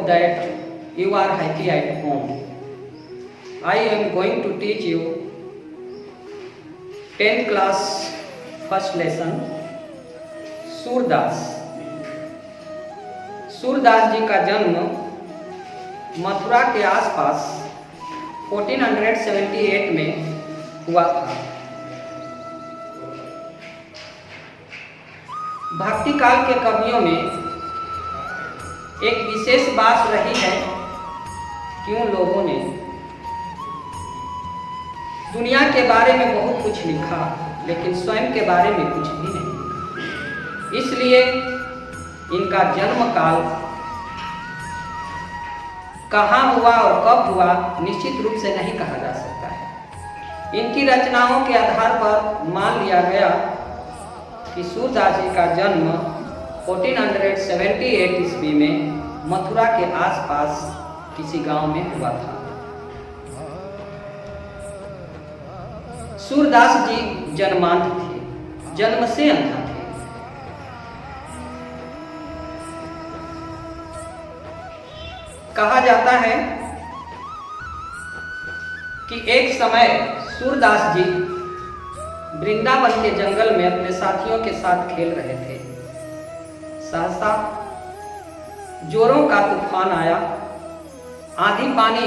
that you are happy at home. I am going to teach you 10th class first lesson Surdas. Surdas जी का जन्म मथुरा के आसपास 1478 में हुआ था। भक्ति काल के कवियों में एक विशेष बात रही है कि उन लोगों ने दुनिया के बारे में बहुत कुछ लिखा, लेकिन स्वयं के बारे में कुछ भी नहीं लिखा। इसलिए इनका जन्म काल कहाँ हुआ और कब हुआ निश्चित रूप से नहीं कहा जा सकता है। इनकी रचनाओं के आधार पर मान लिया गया कि सूरदास जी का जन्म 1478 ईस्वी में मथुरा के आसपास किसी गांव में हुआ था। सूरदास जी जन्मांध थे, जन्म से अंधा थे। कहा जाता है कि एक समय सूरदास जी वृंदावन के जंगल में अपने साथियों के साथ खेल रहे थे। सहसा जोरों का तूफान आया, आंधी पानी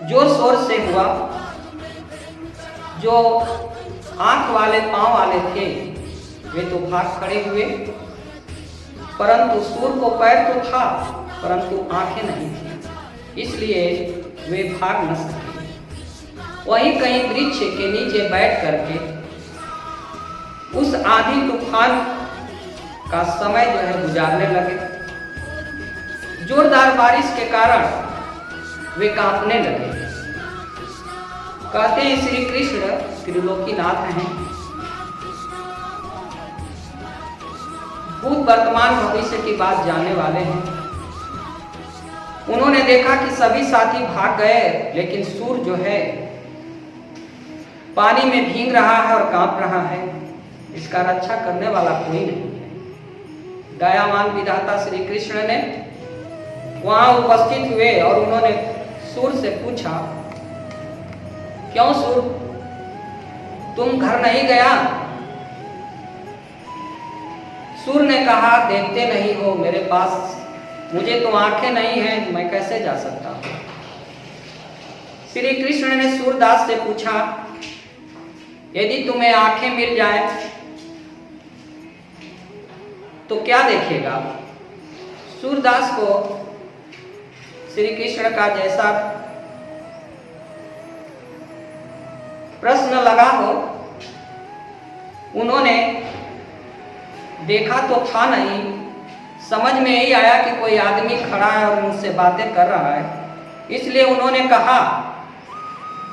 जोर शोर से हुआ। जो आंख वाले पांव वाले थे वे तो भाग खड़े हुए, परंतु सूर को पैर तो था परंतु आंखें नहीं थी, इसलिए वे भाग न सके। वहीं कहीं वृक्ष के नीचे बैठ करके उस आंधी तूफान का समय जो है गुजारने लगे। जोरदार बारिश के कारण वे कांपने लगे। कहते हैं श्री कृष्ण त्रिलोकीनाथ हैं, भूत वर्तमान भविष्य की बात जानने वाले हैं। उन्होंने देखा कि सभी साथी भाग गए, लेकिन सूर जो है पानी में भीग रहा है और कांप रहा है। इसका रक्षा करने वाला कोई नहीं है। दयावान विधाता श्री कृष्ण ने वहां उपस्थित हुए और उन्होंने सूर से पूछा, क्यों सूर, तुम घर नहीं गया? सूर ने कहा, देखते नहीं हो मेरे पास, मुझे तो आंखें नहीं हैं, मैं कैसे जा सकता हूं। श्री कृष्ण ने सूरदास से पूछा, यदि तुम्हें आंखें मिल जाए तो क्या देखेगा? सूरदास को श्री कृष्ण का जैसा प्रश्न लगा हो, उन्होंने देखा तो था नहीं, समझ में यही आया कि कोई आदमी खड़ा है और मुझसे बातें कर रहा है, इसलिए उन्होंने कहा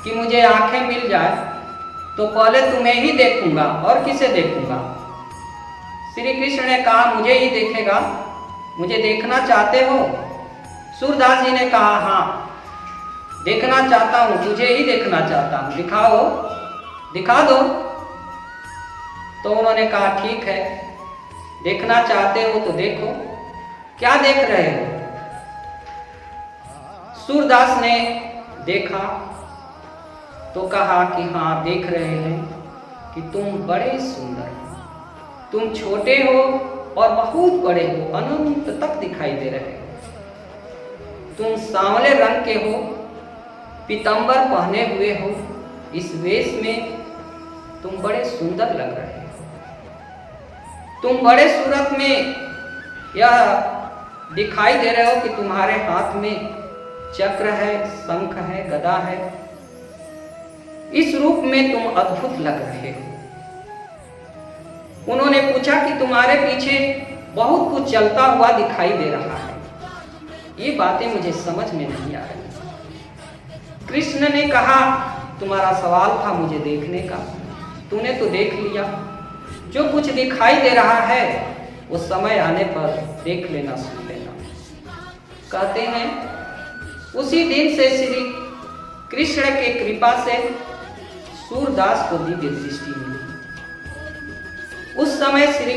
कि मुझे आंखें मिल जाए तो पहले तुम्हें ही देखूंगा और किसे देखूंगा। श्री कृष्ण ने कहा, मुझे ही देखेगा, मुझे देखना चाहते हो? सूरदास जी ने कहा, हाँ देखना चाहता हूं, तुझे ही देखना चाहता हूं, दिखाओ, दिखा दो। तो उन्होंने कहा, ठीक है, देखना चाहते हो तो देखो, क्या देख रहे हो? सूरदास ने देखा तो कहा कि हाँ देख रहे हैं कि तुम बड़े सुंदर हो, तुम छोटे हो और बहुत बड़े हो, अनंत तक दिखाई दे रहे हो। तुम सांवले रंग के हो, पीतांबर पहने हुए हो, इस वेश में तुम बड़े सुंदर लग रहे हो। तुम बड़े सूरत में यह दिखाई दे रहे हो कि तुम्हारे हाथ में चक्र है, शंख है, गदा है। इस रूप में तुम अद्भुत लग रहे हो। उन्होंने पूछा कि तुम्हारे पीछे बहुत कुछ चलता हुआ दिखाई दे रहा है, ये बातें मुझे समझ में नहीं आ रही। कृष्ण ने कहा, तुम्हारा सवाल था मुझे देखने का, तूने तो देख लिया। जो कुछ दिखाई दे रहा है वो समय आने पर देख लेना, सुन लेना। कहते हैं उसी दिन से श्री कृष्ण के कृपा से सूरदास को दिव्य दृष्टि मिली। उस समय श्री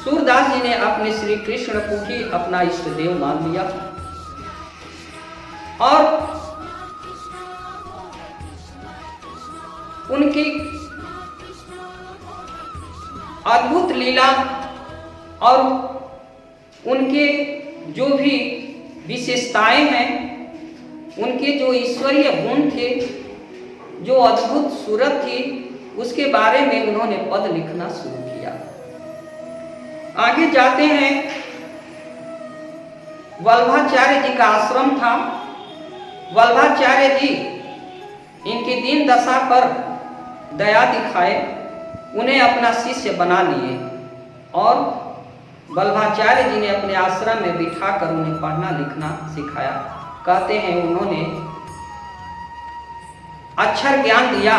सूरदास जी ने अपने श्री कृष्ण को ही अपना इष्ट देव मान लिया और उनकी अद्भुत लीला और उनके जो भी विशेषताएं हैं, उनके जो ईश्वरीय गुण थे, जो अद्भुत सूरत थी, उसके बारे में उन्होंने पद लिखना शुरू किया। आगे जाते हैं, वल्लभाचार्य जी का आश्रम था। वल्लभाचार्य जी इनकी दीन दशा पर दया दिखाए, उन्हें अपना शिष्य बना लिए और वल्लभाचार्य जी ने अपने आश्रम में बिठाकर उन्हें पढ़ना लिखना सिखाया। कहते हैं उन्होंने अक्षर ज्ञान दिया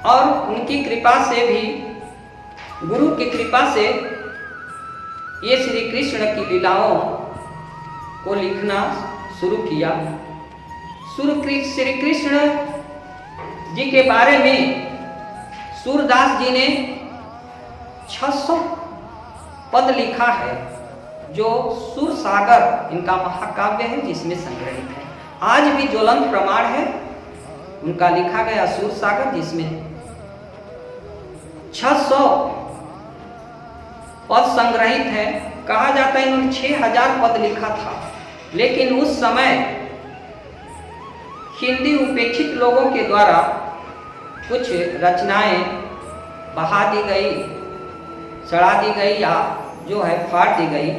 और उनकी कृपा से भी, गुरु की कृपा से ये श्री कृष्ण की लीलाओं को लिखना शुरू किया। श्री कृष्ण जी के बारे में सूरदास जी ने 600 पद लिखा है, जो सुर सागर इनका महाकाव्य है जिसमें संग्रहित है। आज भी ज्वलंत प्रमाण है उनका लिखा गया सुर सागर, जिसमें 600 पद संग्रहित है। कहा जाता है इन्होंने 6000 पद लिखा था, लेकिन उस समय हिंदी उपेक्षित लोगों के द्वारा कुछ रचनाएं बहा दी गई, सड़ा दी गई या जो है फाड़ दी गई।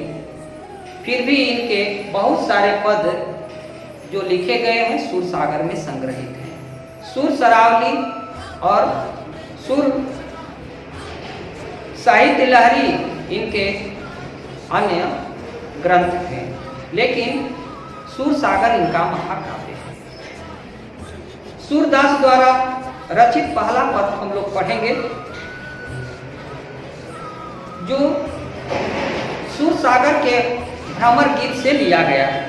फिर भी इनके बहुत सारे पद जो लिखे गए हैं सुर सागर में संग्रहित हैं। सुर सरावली और सुर साहित्य लहरी इनके अन्य ग्रंथ थे, लेकिन सुर सागर इनका महाकाव्य है। सूरदास द्वारा रचित पहला पद हम लोग पढ़ेंगे, जो सुर सागर के भ्रमर गीत से लिया गया है।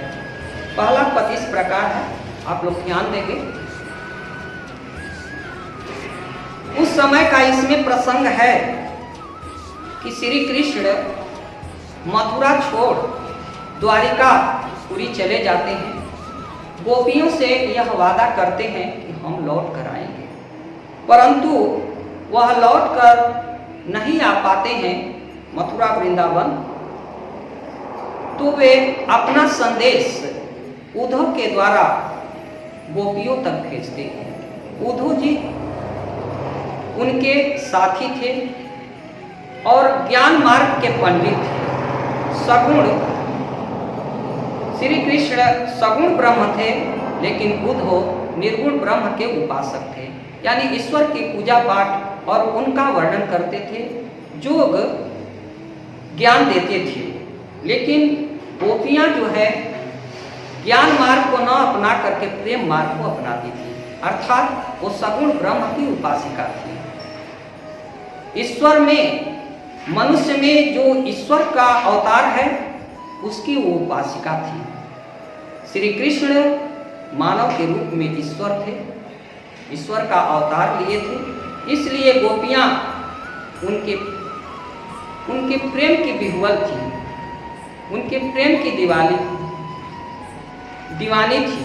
पहला पद इस प्रकार है, आप लोग ध्यान देंगे। उस समय का इसमें प्रसंग है कि श्री कृष्ण मथुरा छोड़ द्वारिकापुरी चले जाते हैं। गोपियों से यह वादा करते हैं कि हम लौट कर आएंगे, परंतु वह लौट कर नहीं आ पाते हैं मथुरा वृंदावन। तो वे अपना संदेश उद्धव के द्वारा गोपियों तक भेजते हैं। उद्धव जी उनके साथी थे और ज्ञान मार्ग के पंडित थे। सगुण श्री कृष्ण सगुण ब्रह्म थे, लेकिन उद्धव निर्गुण ब्रह्म के उपासक थे, यानी ईश्वर की पूजा पाठ और उनका वर्णन करते थे, योग ज्ञान देते थे। लेकिन गोपियां जो है ज्ञान मार्ग को न अपना करके प्रेम मार्ग को अपनाती थी, अर्थात वो सगुण ब्रह्म की उपासिका थी। ईश्वर में, मनुष्य में जो ईश्वर का अवतार है उसकी वो उपासिका थी। श्री कृष्ण मानव के रूप में ईश्वर थे, ईश्वर का अवतार लिए थे, इसलिए गोपियां उनके प्रेम की विह्वल थी, उनके प्रेम की दीवानी थी,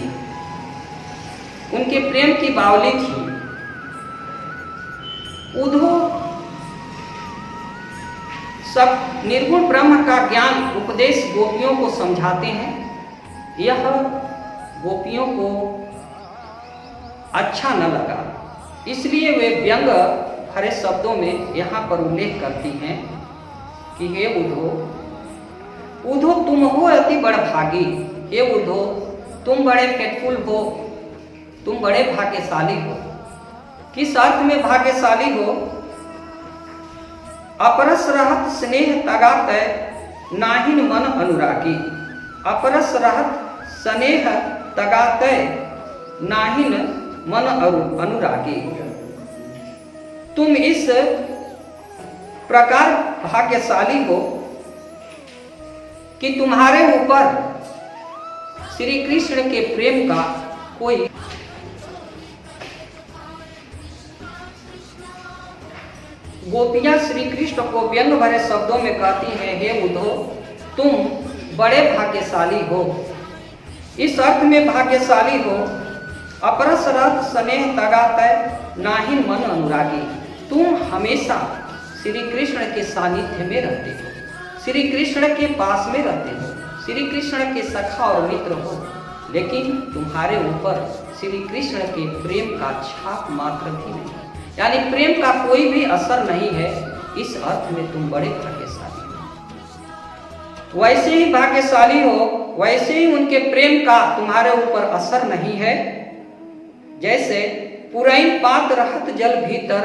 उनके प्रेम की बावली थी। उद्धव सब निर्गुण ब्रह्म का ज्ञान उपदेश गोपियों को समझाते हैं। यह गोपियों को अच्छा न लगा, इसलिए वे व्यंग भरे शब्दों में यहाँ पर उल्लेख करती हैं कि हे उद्धव तुम हो अति बड़ भागी। हे उद्धव तुम बड़े फेथफुल हो, तुम बड़े भाग्यशाली हो। किस अर्थ में भाग्यशाली हो? अपरस रहत स्नेह तगात नाहिन मन अनुरागी। अपरस रहत स्नेह तगात नाहिन मन अनुरागी। तुम इस प्रकार भाग्यशाली हो कि तुम्हारे ऊपर श्री कृष्ण के प्रेम का कोई गोपियां श्री कृष्ण को व्यंग भरे शब्दों में कहती हैं, हे उद्धव, तुम बड़े भाग्यशाली हो। इस अर्थ में भाग्यशाली हो, अपरस रथ स्नेह तगा तय नाहि मन अनुरागी। तुम हमेशा श्री कृष्ण के सानिध्य में रहते हो, श्री कृष्ण के पास में रहते हो, श्री कृष्ण के सखा और मित्र हो, लेकिन तुम्हारे ऊपर श्री कृष्ण के प्रेम का छाप मात्र भी नहीं, यानी प्रेम का कोई भी असर नहीं है। इस अर्थ में तुम बड़े भाग्यशाली हो। वैसे ही भाग्यशाली हो, वैसे ही उनके प्रेम का तुम्हारे ऊपर असर नहीं है। जैसे पुरैन पात रहत जल भीतर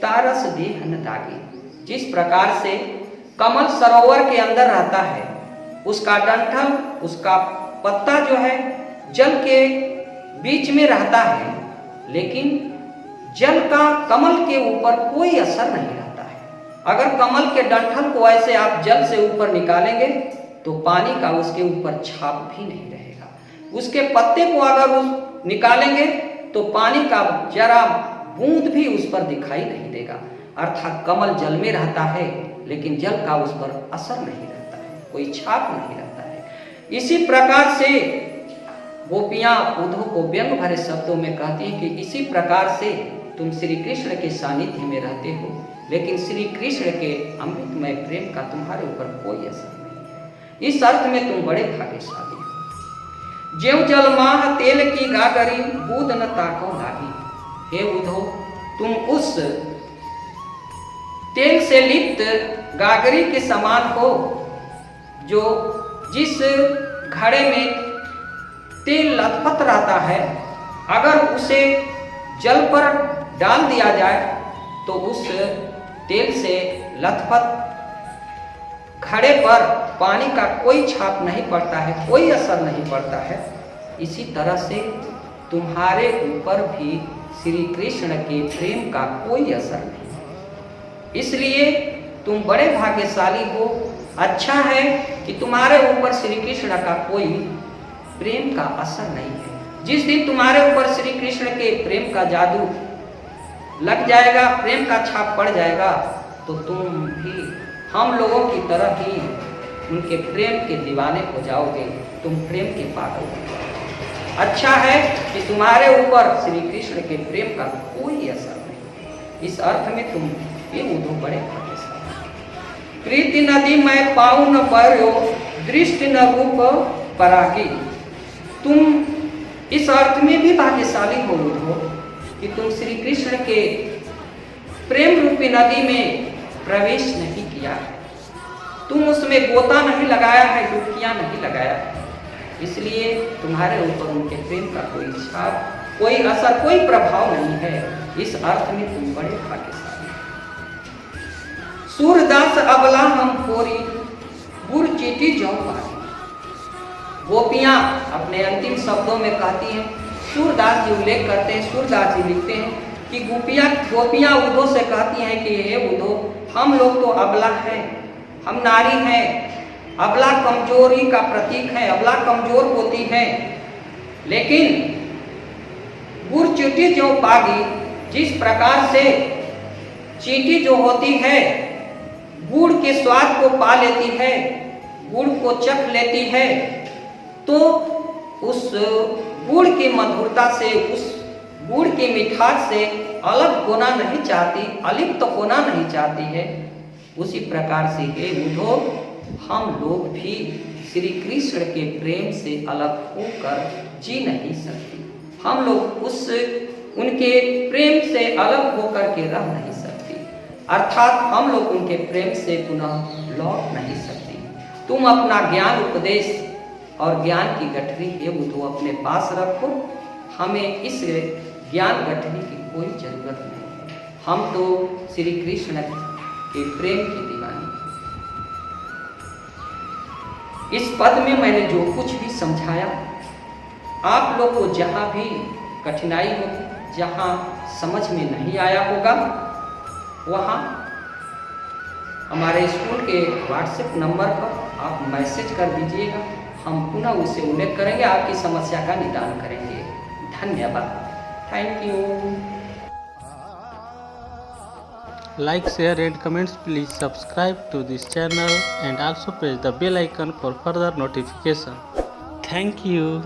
तारस देह न दागी। जिस प्रकार से कमल सरोवर के अंदर रहता है, उसका डंठल, उसका पत्ता जो है जल के बीच में रहता है, लेकिन जल का कमल के ऊपर कोई असर नहीं रहता है। अगर कमल के डंठल को ऐसे आप जल से ऊपर निकालेंगे तो पानी का उसके ऊपर छाप भी नहीं रहेगा। उसके पत्ते को अगर निकालेंगे तो पानी का जरा बूंद भी उस पर दिखाई नहीं देगा। अर्थात कमल जल में रहता है, लेकिन जल का उस पर असर नहीं रहता है, कोई छाप नहीं रहता है। इसी प्रकार से गोपियां उद्धव को व्यंग भरे शब्दों में कहती हैं कि इसी प्रकार से तुम श्री कृष्ण के सानिध्य में रहते हो, लेकिन श्री कृष्ण के अमृतमय प्रेम का तुम्हारे ऊपर कोई असर नहीं है। इस अर्थ में तुम बड़े भाग्यशाली हो। ज्यों जल माह तेल की गागरी बूंद न ताको लागी। हे उद्धव, तुम उस तेल से लिप्त गागरी के समान हो, जो जिस घड़े में तेल लथपथ रहता है, अगर उसे जल पर डाल दिया जाए तो उस तेल से लथपथ घड़े पर पानी का कोई छाप नहीं पड़ता है, कोई असर नहीं पड़ता है। इसी तरह से तुम्हारे ऊपर भी श्री कृष्ण के प्रेम का कोई असर नहीं। इसलिए तुम बड़े भाग्यशाली हो। अच्छा है कि तुम्हारे ऊपर श्री कृष्ण का कोई प्रेम का असर नहीं है। जिस दिन तुम्हारे ऊपर श्री कृष्ण के प्रेम का जादू लग जाएगा, प्रेम का छाप पड़ जाएगा, तो तुम भी हम लोगों की तरह ही उनके प्रेम के दीवाने हो जाओगे, तुम प्रेम के पागल हो जाओगे। अच्छा है कि तुम्हारे ऊपर श्री कृष्ण के प्रेम का कोई असर नहीं। इस अर्थ में तुम ये उद्धव बड़े भाग्यशाली। प्रीति नदी मैं पाऊं न पर्यो दृष्टि न रूप परागी। तुम इस अर्थ में भी भाग्यशाली हो उद्धव कि तुम श्री कृष्ण के प्रेम रूपी नदी में प्रवेश नहीं किया है, तुम उसमें गोता नहीं लगाया है, डुबकियां नहीं लगाया है। इसलिए तुम्हारे ऊपर उनके प्रेम का कोई छाप, कोई असर, कोई प्रभाव नहीं है। इस अर्थ में तुम बड़े भाग्यशाली। सूरदास अबला हम कोरी गुर चीटी जौ पारी। गोपियां अपने अंतिम शब्दों में कहती हैं, सूरदास जी उल्लेख करते हैं, सूरदास जी लिखते हैं कि गोपियां उद्धव से कहती हैं कि हे उद्धव, हम लोग तो अबला हैं, हम नारी हैं, अबला कमजोरी का प्रतीक है, अबला कमजोर होती है, लेकिन गुड़ चीटी जो पागी, जिस प्रकार से चींटी जो होती है गुड़ के स्वाद को पा लेती है, गुड़ को चख लेती है, तो उस गुड़ की मधुरता से, उस गुड़ की मिठास से अलग होना नहीं चाहती, अलिप्त तो होना नहीं चाहती है। उसी प्रकार से हे उद्धव, हम लोग भी श्री कृष्ण के प्रेम से अलग होकर जी नहीं सकते। हम लोग उनके प्रेम से अलग होकर के रह नहीं सकते, अर्थात हम लोग उनके प्रेम से पुनः लौट नहीं सकते। तुम अपना ज्ञान उपदेश और ज्ञान की गठरी ये उद्धव अपने पास रखो, हमें इस ज्ञान गठरी की कोई जरूरत नहीं है। हम तो श्री कृष्ण के प्रेम की दीवानी। इस पद में मैंने जो कुछ भी समझाया, आप लोग को जहाँ भी कठिनाई हो, जहाँ समझ में नहीं आया होगा, वहाँ हमारे स्कूल के व्हाट्सएप नंबर पर आप मैसेज कर दीजिएगा, हम पुनः उसे उल्लेख करेंगे, आपकी समस्या का निदान करेंगे। धन्यवाद। Thank you. Like, share and comments. Please subscribe to this channel and also press the bell icon for further notification. Thank you.